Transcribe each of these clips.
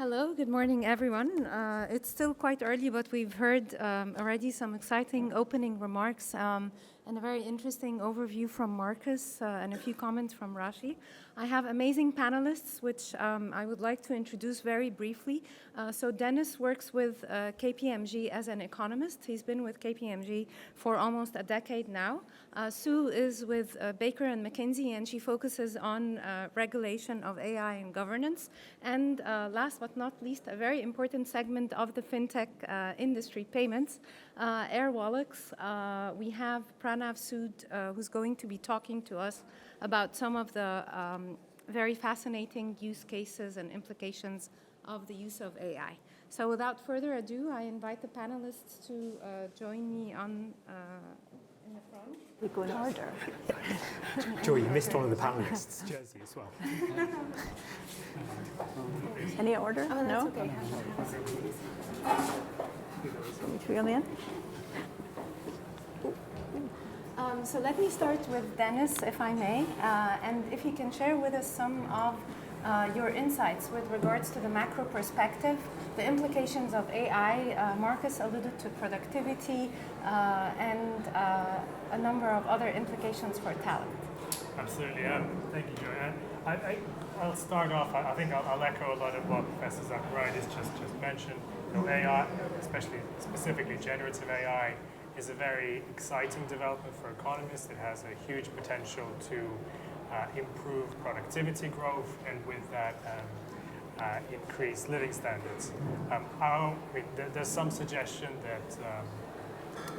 Hello, good morning, everyone. It's still quite early, but we've heard already some exciting opening remarks and a very interesting overview from Marcus and a few comments from Rashi. I have amazing panelists, which I would like to introduce very briefly. So Dennis works with KPMG as an economist. He's been with KPMG for almost a decade now. Sood is with Baker and McKenzie, and she focuses on regulation of AI and governance. And last but not least, a very important segment of the FinTech industry, payments, Airwallex. We have Pranav Sood, who's going to be talking to us about some of the very fascinating use cases and implications of the use of AI. So without further ado, I invite the panelists to join me on in the front. We go in order. Joy, you missed one of the panelists, Jerzy, as well. Any order? Oh, that's no? okay. Should we go in? So let me start with Dennis, if I may, and if you can share with us some of your insights with regards to the macro perspective, the implications of AI. Marcus alluded to productivity and a number of other implications for talent. Absolutely, thank you, Joy. I'll start off, I think I'll echo a lot of what Professor Zacharidis just mentioned. AI, specifically generative AI, is a very exciting development for economists. It has a huge potential to improve productivity growth and with that increase living standards. There's some suggestion that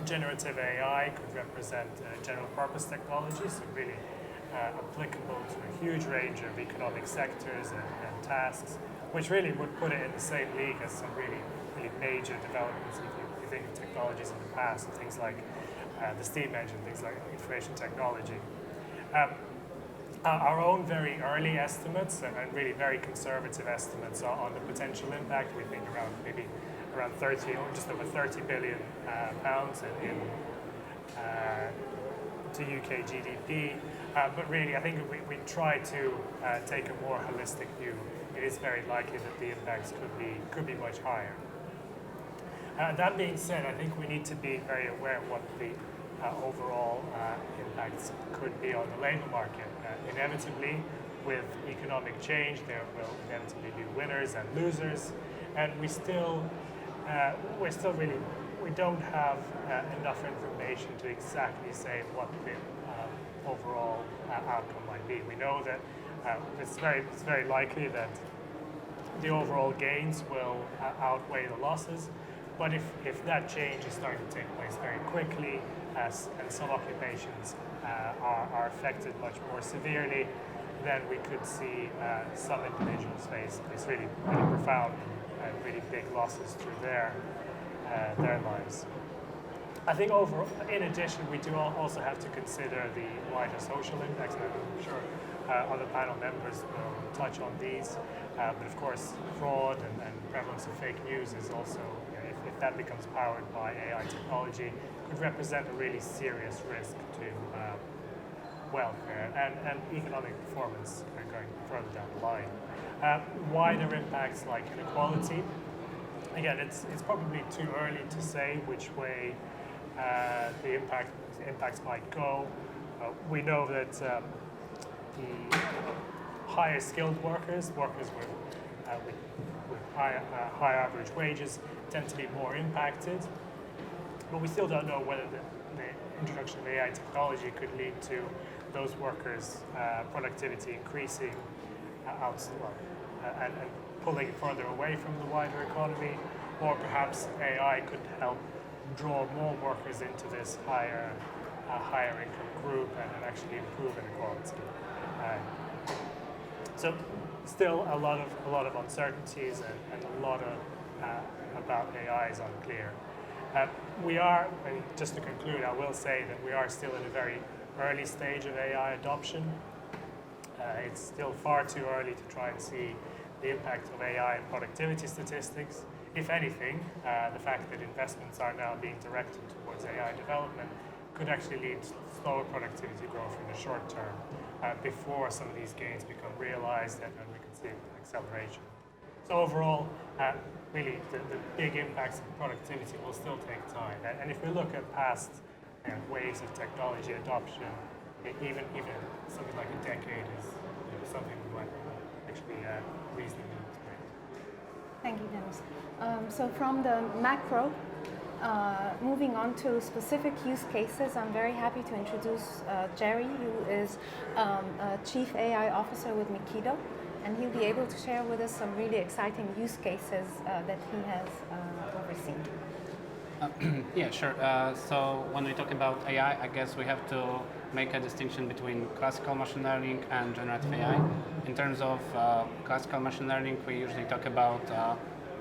generative AI could represent general purpose technology, so really applicable to a huge range of economic sectors and tasks, which really would put it in the same league as some really major developments if you think of technologies in the past, things like the steam engine, things like information technology. Our own very early estimates and really very conservative estimates on the potential impact, we think around 30 or just over 30 billion pounds to UK GDP. But really, I think if we try to take a more holistic view, it is very likely that the impacts could be much higher. That being said, I think we need to be very aware of what the overall impacts could be on the labour market. Inevitably, with economic change, there will inevitably be winners and losers, and we don't have enough information to exactly say what the overall outcome might be. We know that it's very likely that the overall gains will outweigh the losses. But if that change is starting to take place very quickly, and some occupations are affected much more severely, then we could see some individuals face really profound and really big losses through their lives. I think in addition, we do also have to consider the wider social impacts. I'm sure other panel members will touch on these. But of course, fraud and prevalence of fake news is also, if that becomes powered by AI technology, could represent a really serious risk to welfare and economic performance going further down the line. Wider impacts like inequality. Again, it's probably too early to say which way the impacts might go. We know that the higher skilled workers with high average wages, tend to be more impacted. But we still don't know whether the introduction of AI technology could lead to those workers' productivity increasing and pulling further away from the wider economy, or perhaps AI could help draw more workers into this higher income group and actually improve inequality. So still a lot of uncertainties and a lot of about AI is unclear. Just to conclude, I will say that we are still in a very early stage of AI adoption. It's still far too early to try and see the impact of AI in productivity statistics. If anything, the fact that investments are now being directed towards AI development could actually lead to slower productivity growth in the short term before some of these gains become realized and we can see acceleration. So overall, really, the big impacts of productivity will still take time. And if we look at past waves of technology adoption, even something like a decade is something we might actually reasonably expect. Thank you, Dennis. So from the macro, moving on to specific use cases, I'm very happy to introduce Jerzy, who is Chief AI Officer with Miquido, and he'll be able to share with us some really exciting use cases that he has overseen. Yeah, sure. So when we talk about AI, I guess we have to make a distinction between classical machine learning and generative AI. In terms of classical machine learning, we usually talk about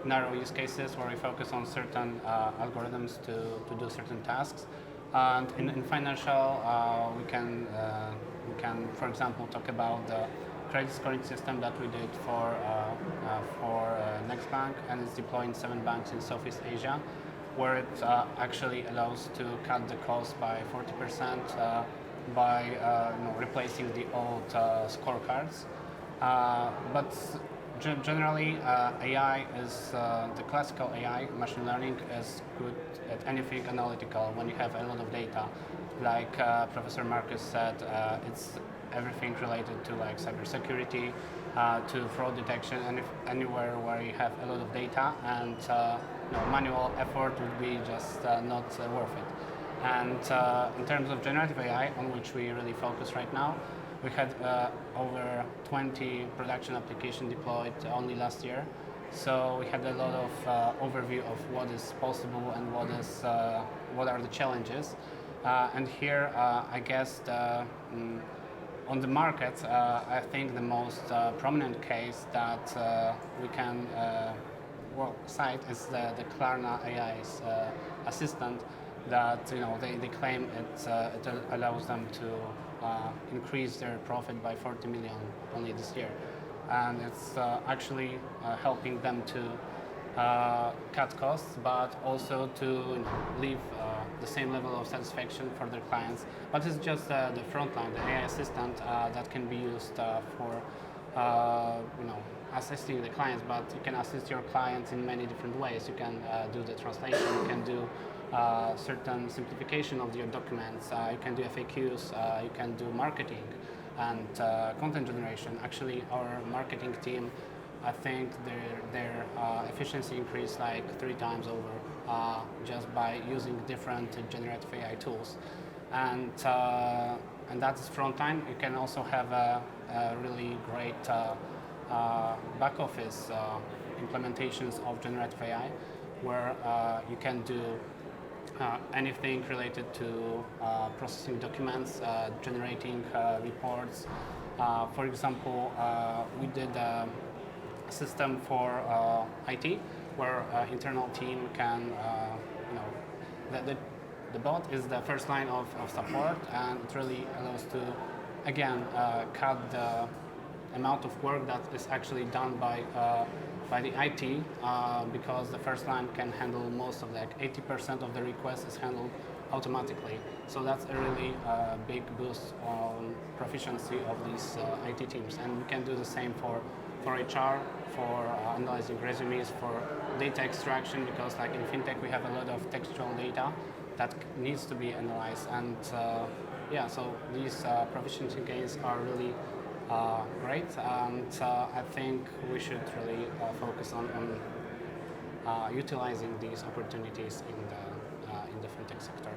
narrow use cases where we focus on certain algorithms to do certain tasks. And in financial, we can, for example, talk about the credit scoring system that we did for Next Bank, and it's deployed in 7 banks in Southeast Asia, where it actually allows to cut the cost by 40% by replacing the old scorecards. But generally, AI is the classical AI, machine learning, is good at anything analytical when you have a lot of data. Like Professor Marcus said, it's everything related to like cybersecurity, to fraud detection, and if anywhere where you have a lot of data, and manual effort would be just not worth it. And in terms of generative AI, on which we really focus right now, we had over 20 production applications deployed only last year. So we had a lot of overview of what is possible and what are the challenges. And here, I guess, on the market, I think the most prominent case that we can cite is the Klarna AI's assistant. That they claim it allows them to increase their profit by 40 million only this year, and it's actually helping them to cut costs, but also to leave the same level of satisfaction for their clients. But it's just the front line, the AI assistant that can be used for assisting the clients. But you can assist your clients in many different ways. You can do the translation. You can do certain simplification of your documents. You can do FAQs. You can do marketing and content generation. Actually, our marketing team, I think their efficiency increased like 3 times over just by using different generative AI tools. And that's front end. You can also have a really great back office implementations of generative AI, where you can do anything related to processing documents, generating reports. For example, we did a system for IT, where internal team can, the bot is the first line of support, and it really allows to, again, cut the amount of work that is actually done by the IT, because the first line can handle most of 80% of the requests is handled automatically. So that's a really big boost on proficiency of these IT teams. And we can do the same for HR, for analyzing resumes, for data extraction, because like in FinTech we have a lot of textual data that needs to be analyzed. And so these proficiency gains are really great, and I think we should really focus on utilizing these opportunities in the FinTech sector.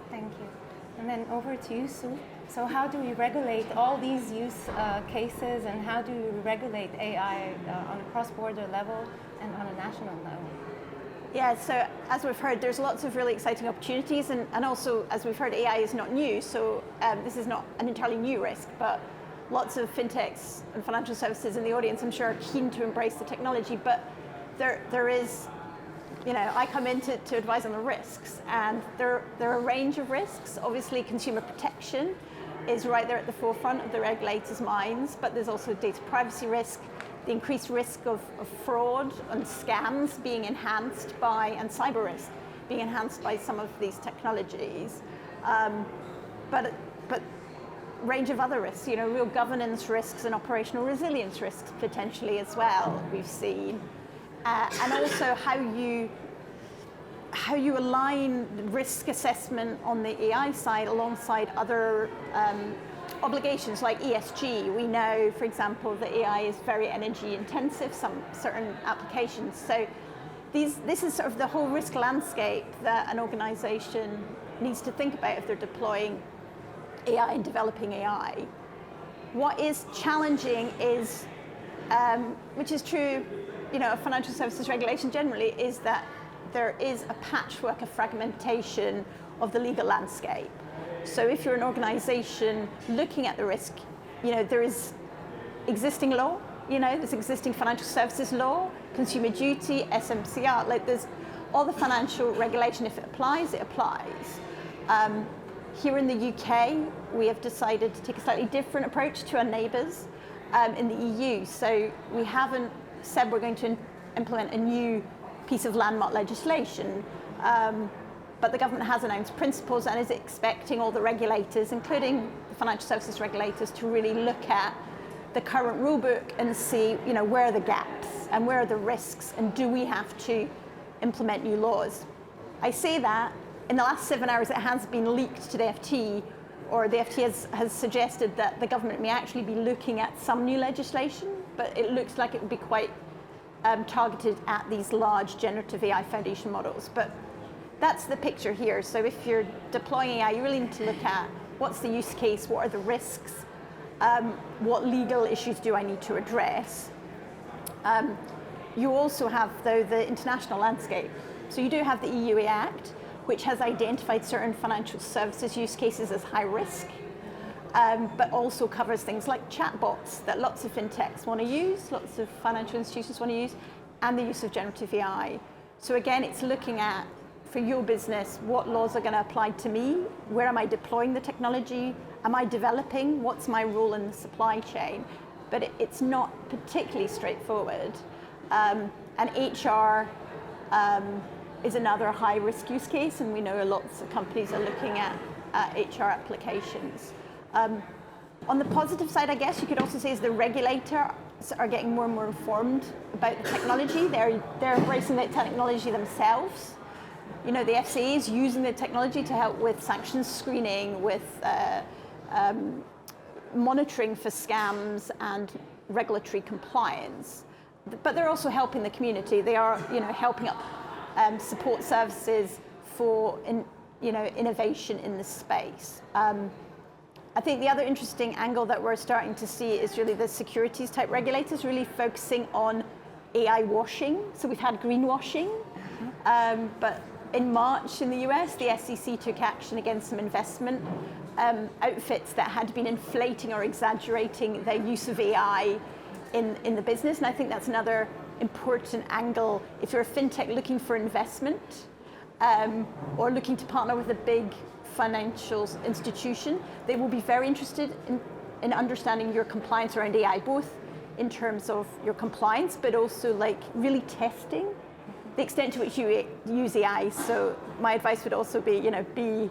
Thank you. And then over to you, Sood. So how do we regulate all these use cases, and how do we regulate AI on a cross-border level and on a national level? Yeah, so as we've heard, there's lots of really exciting opportunities, and also, as we've heard, AI is not new, so this is not an entirely new risk, but lots of fintechs and financial services in the audience, I'm sure, are keen to embrace the technology, but there is, I come in to advise on the risks, and there are a range of risks. Obviously, consumer protection is right there at the forefront of the regulators' minds, but there's also data privacy risk, the increased risk of fraud and scams being enhanced by, and cyber risk being enhanced by some of these technologies. But range of other risks, real governance risks and operational resilience risks potentially as well, we've seen. And also how you align risk assessment on the AI side alongside other obligations like ESG. We know, for example, that AI is very energy intensive, some certain applications. So this is sort of the whole risk landscape that an organization needs to think about if they're deploying AI and developing AI. What is challenging is, which is true, of financial services regulation generally, is that there is a patchwork of fragmentation of the legal landscape. So if you're an organization looking at the risk, there is existing law, there's existing financial services law, consumer duty, SMCR, like there's all the financial regulation. If it applies, it applies. Here in the UK, we have decided to take a slightly different approach to our neighbours in the EU. So we haven't said we're going to implement a new piece of landmark legislation, but the government has announced principles and is expecting all the regulators, including the financial services regulators, to really look at the current rule book and see, where are the gaps and where are the risks, and do we have to implement new laws? I say that in the last 7 hours it has been leaked to the FT, or the FT has suggested that the government may actually be looking at some new legislation, but it looks like it would be quite targeted at these large generative AI foundation models. But that's the picture here. So if you're deploying AI, you really need to look at what's the use case, what are the risks, what legal issues do I need to address. You also have, though, the international landscape. So you do have the EU Act, which has identified certain financial services use cases as high risk, but also covers things like chatbots that lots of fintechs want to use, lots of financial institutions want to use, and the use of generative AI. So again, it's looking at, for your business, what laws are going to apply to me, where am I deploying the technology, am I developing, what's my role in the supply chain? But it's not particularly straightforward. And HR is another high risk use case, and we know lots of companies are looking at HR applications. On the positive side, I guess you could also say, is the regulators are getting more and more informed about the technology. They're embracing the technology themselves. The FCA is using the technology to help with sanctions screening, with monitoring for scams and regulatory compliance. But they're also helping the community. They are, helping up support services for innovation in this space. I think the other interesting angle that we're starting to see is really the securities type regulators really focusing on AI washing. So we've had greenwashing, but in March in the US, the SEC took action against some investment outfits that had been inflating or exaggerating their use of AI in the business. And I think that's another important angle. If you're a fintech looking for investment or looking to partner with a big financial institution, they will be very interested in understanding your compliance around AI, both in terms of your compliance, but also like really testing the extent to which you use AI. So my advice would also be, be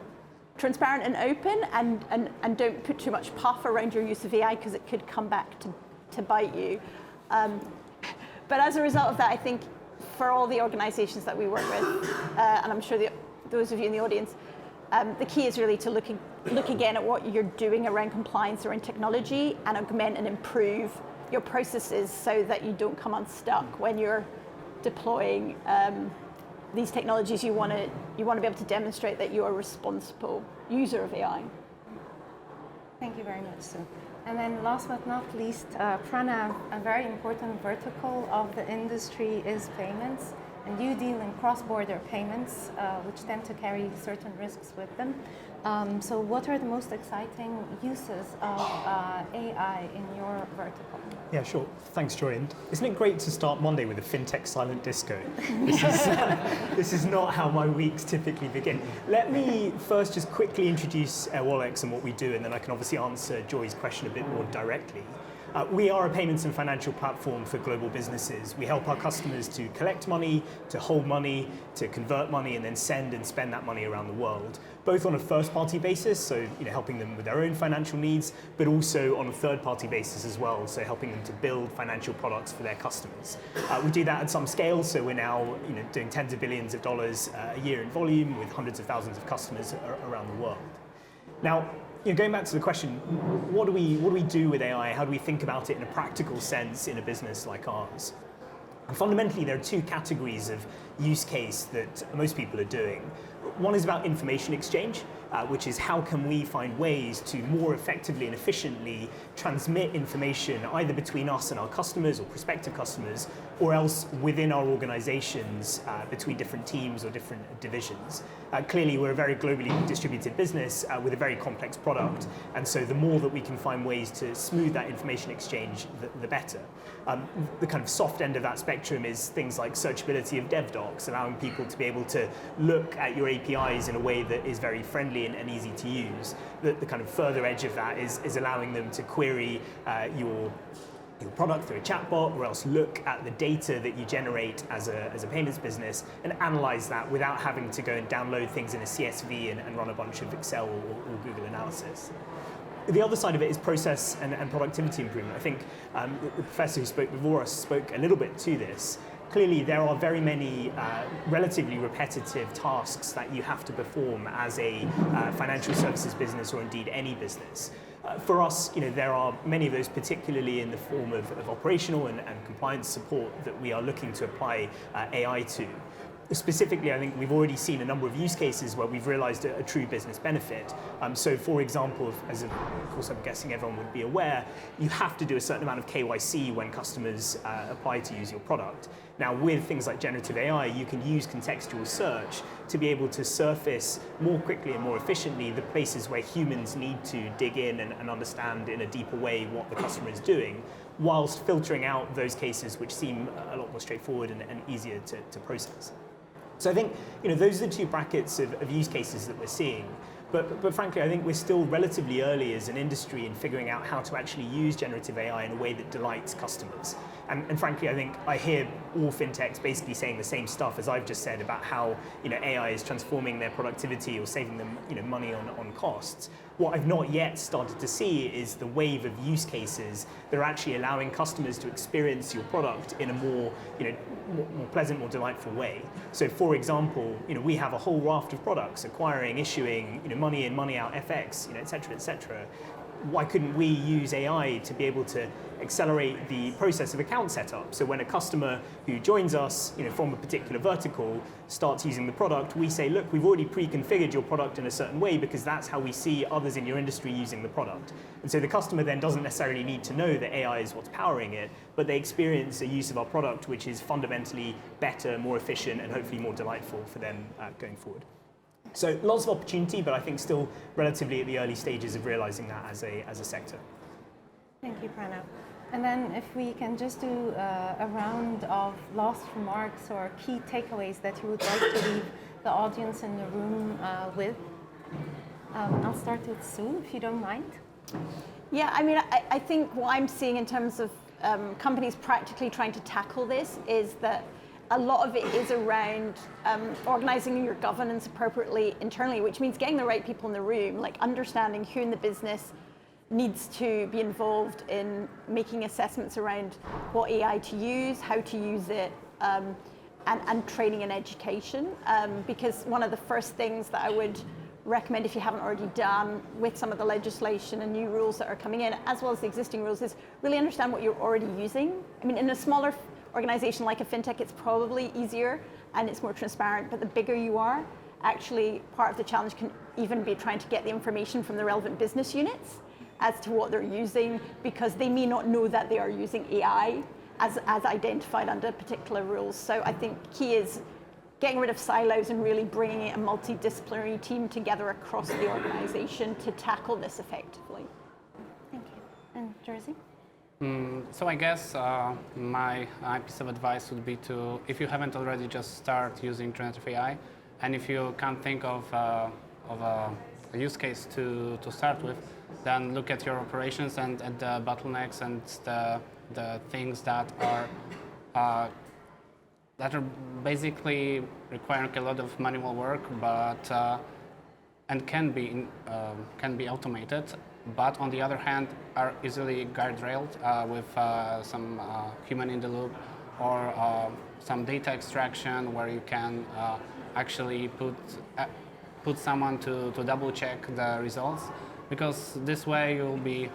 transparent and open, and don't put too much puff around your use of AI, because it could come back to bite you. But as a result of that, I think for all the organizations that we work with, and I'm sure those of you in the audience, the key is really to look again at what you're doing around compliance, around technology, and augment and improve your processes so that you don't come unstuck when you're deploying these technologies. You want to be able to demonstrate that you are a responsible user of AI. Thank you very much, Sood. And then last but not least, Pranav, a very important vertical of the industry is payments. And you deal in cross-border payments, which tend to carry certain risks with them. So what are the most exciting uses of AI in your vertical? Yeah, sure. Thanks, Joy. And isn't it great to start Monday with a FinTech silent disco? This is not how my weeks typically begin. Let me first just quickly introduce Airwallex and what we do, and then I can obviously answer Joy's question a bit more directly. We are a payments and financial platform for global businesses. We help our customers to collect money, to hold money, to convert money, and then send and spend that money around the world, both on a first-party basis, so helping them with their own financial needs, but also on a third-party basis as well, so helping them to build financial products for their customers. We do that at some scale, so we're now doing tens of billions of dollars a year in volume with hundreds of thousands of customers around the world. Now, going back to the question, what do we do with AI? How do we think about it in a practical sense in a business like ours? And fundamentally, there are two categories of use case that most people are doing. One is about information exchange, which is how can we find ways to more effectively and efficiently transmit information either between us and our customers or prospective customers, or else within our organizations between different teams or different divisions. Clearly, we're a very globally distributed business with a very complex product, and so the more that we can find ways to smooth that information exchange, the better. The kind of soft end of that spectrum is things like searchability of dev docs, allowing people to be able to look at your APIs in a way that is very friendly and easy to use. The kind of further edge of that is allowing them to query your product through a chatbot, or else look at the data that you generate as a payments business and analyze that without having to go and download things in a CSV and run a bunch of Excel or Google analysis. The other side of it is process and productivity improvement. I think the professor who spoke before us spoke a little bit to this. Clearly, there are very many relatively repetitive tasks that you have to perform as a financial services business, or indeed any business. For us, there are many of those, particularly in the form of operational and compliance support, that we are looking to apply AI to. Specifically, I think we've already seen a number of use cases where we've realized a true business benefit. So for example, as of course I'm guessing everyone would be aware, you have to do a certain amount of KYC when customers apply to use your product. Now with things like generative AI, you can use contextual search to be able to surface more quickly and more efficiently the places where humans need to dig in and understand in a deeper way what the customer is doing, whilst filtering out those cases which seem a lot more straightforward and easier to process. So I think those are the two brackets of use cases that we're seeing. But frankly, I think we're still relatively early as an industry in figuring out how to actually use generative AI in a way that delights customers. And frankly, I think I hear all fintechs basically saying the same stuff as I've just said about how AI is transforming their productivity or saving them money on costs. What I've not yet started to see is the wave of use cases that are actually allowing customers to experience your product in a more pleasant, more delightful way. So for example, we have a whole raft of products: acquiring, issuing, money in, money out, FX, et cetera, et cetera. Why couldn't we use AI to be able to accelerate the process of account setup? So when a customer who joins us from a particular vertical starts using the product, we say, look, we've already pre-configured your product in a certain way because that's how we see others in your industry using the product. And so the customer then doesn't necessarily need to know that AI is what's powering it, but they experience a use of our product which is fundamentally better, more efficient, and hopefully more delightful for them going forward. So lots of opportunity, but I think still relatively at the early stages of realizing that as a sector. Thank you, Pranav. And then if we can just do a round of last remarks or key takeaways that you would like to leave the audience in the room with. I'll start with Sood, if you don't mind. Yeah, I think what I'm seeing in terms of companies practically trying to tackle this is that a lot of it is around organizing your governance appropriately internally, which means getting the right people in the room, like understanding who in the business needs to be involved in making assessments around what AI to use, how to use it, and training and education. Because one of the first things that I would recommend, if you haven't already done, with some of the legislation and new rules that are coming in, as well as the existing rules, is really understand what you're already using. In a smaller organization like a fintech, it's probably easier and it's more transparent, but the bigger you are, actually part of the challenge can even be trying to get the information from the relevant business units as to what they're using, because they may not know that they are using AI as identified under particular rules. So I think key is getting rid of silos and really bringing a multidisciplinary team together across the organization to tackle this effectively. Thank you. And Jerzy? So I guess my piece of advice would be to, if you haven't already, just start using generative AI. And if you can't think of a use case to start with, then look at your operations and at the bottlenecks and the things that are basically requiring a lot of manual work, but and can be automated. But on the other hand, are easily guardrailed with some human in the loop or some data extraction where you can actually put someone to double check the results, because this way you'll be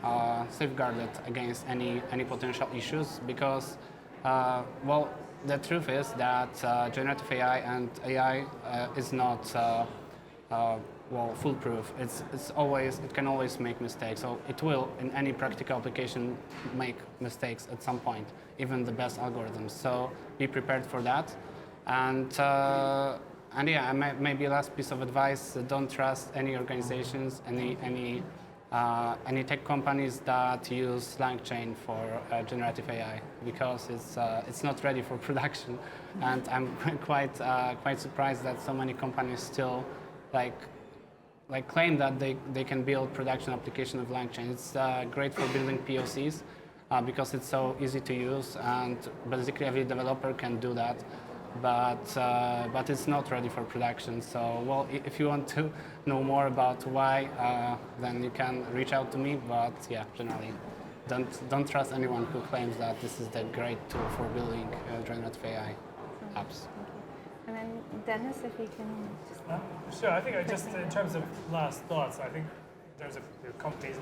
safeguarded against any potential issues, because well, the truth is that generative AI and AI is not well, foolproof. It can always make mistakes. So it will, in any practical application, make mistakes at some point, even the best algorithms. So be prepared for that. And yeah, maybe last piece of advice: don't trust any organizations, any tech companies that use LangChain for generative AI, because it's not ready for production. And I'm quite surprised that so many companies still claim that they can build production application of LangChain. It's great for building POCs because it's so easy to use, and basically every developer can do that. But it's not ready for production. So, well, if you want to know more about why, then you can reach out to me. But yeah, generally, don't trust anyone who claims that this is the great tool for building generative AI apps. And then Dennis, if you can just... Sure, I think just in terms of last thoughts, I think in terms of companies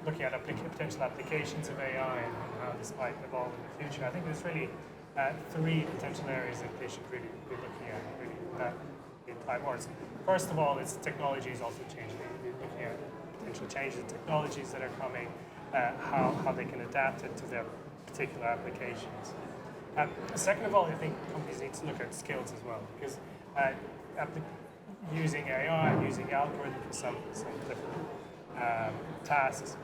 looking at potential applications of AI and how this might evolve in the future, I think there's really three potential areas that they should really be looking at in time wars. First of all, it's technology is also changing. They're looking at potential changes in technologies that are coming, how they can adapt it to their particular applications. Second of all, I think companies need to look at skills as well, because using AI, using algorithm for some different tasks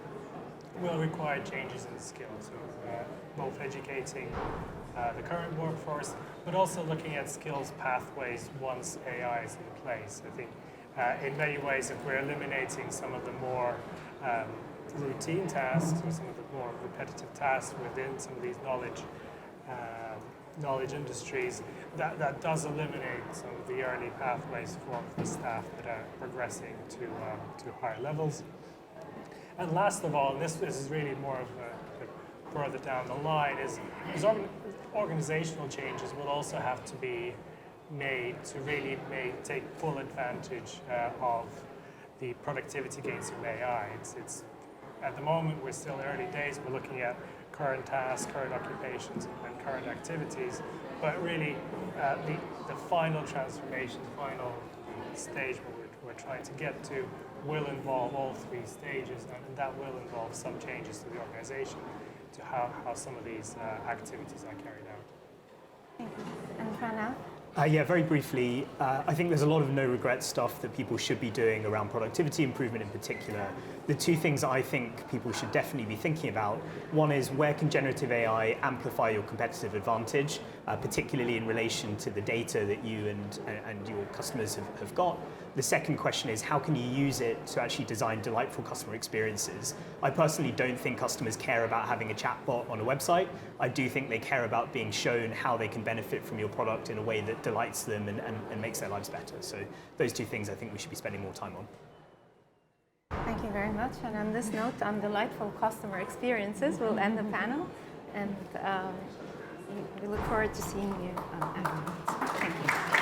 will require changes in skills. So both educating the current workforce, but also looking at skills pathways once AI is in place. I think in many ways, if we're eliminating some of the more routine tasks or some of the more repetitive tasks within some of these knowledge industries, that does eliminate some of the early pathways for the staff that are progressing to higher levels. And last of all, and this is really more of a further down the line, is organizational changes will also have to be made to really take full advantage of the productivity gains of AI. It's at the moment, we're still early days. We're looking at current tasks, current occupations, and current activities. But really, the final transformation, final stage where we're trying to get to will involve all three stages, and that will involve some changes to the organization, to how some of these activities are carried out. Thank you. And Pranav? Yeah, very briefly, I think there's a lot of no-regret stuff that people should be doing around productivity improvement in particular. The two things I think people should definitely be thinking about, one is where can generative AI amplify your competitive advantage, particularly in relation to the data that you and your customers have got. The second question is how can you use it to actually design delightful customer experiences? I personally don't think customers care about having a chatbot on a website. I do think they care about being shown how they can benefit from your product in a way that delights them and makes their lives better. So those two things I think we should be spending more time on. Thank you very much. And on this note, on delightful customer experiences, we'll end the panel. And we look forward to seeing you afterwards. Thank you.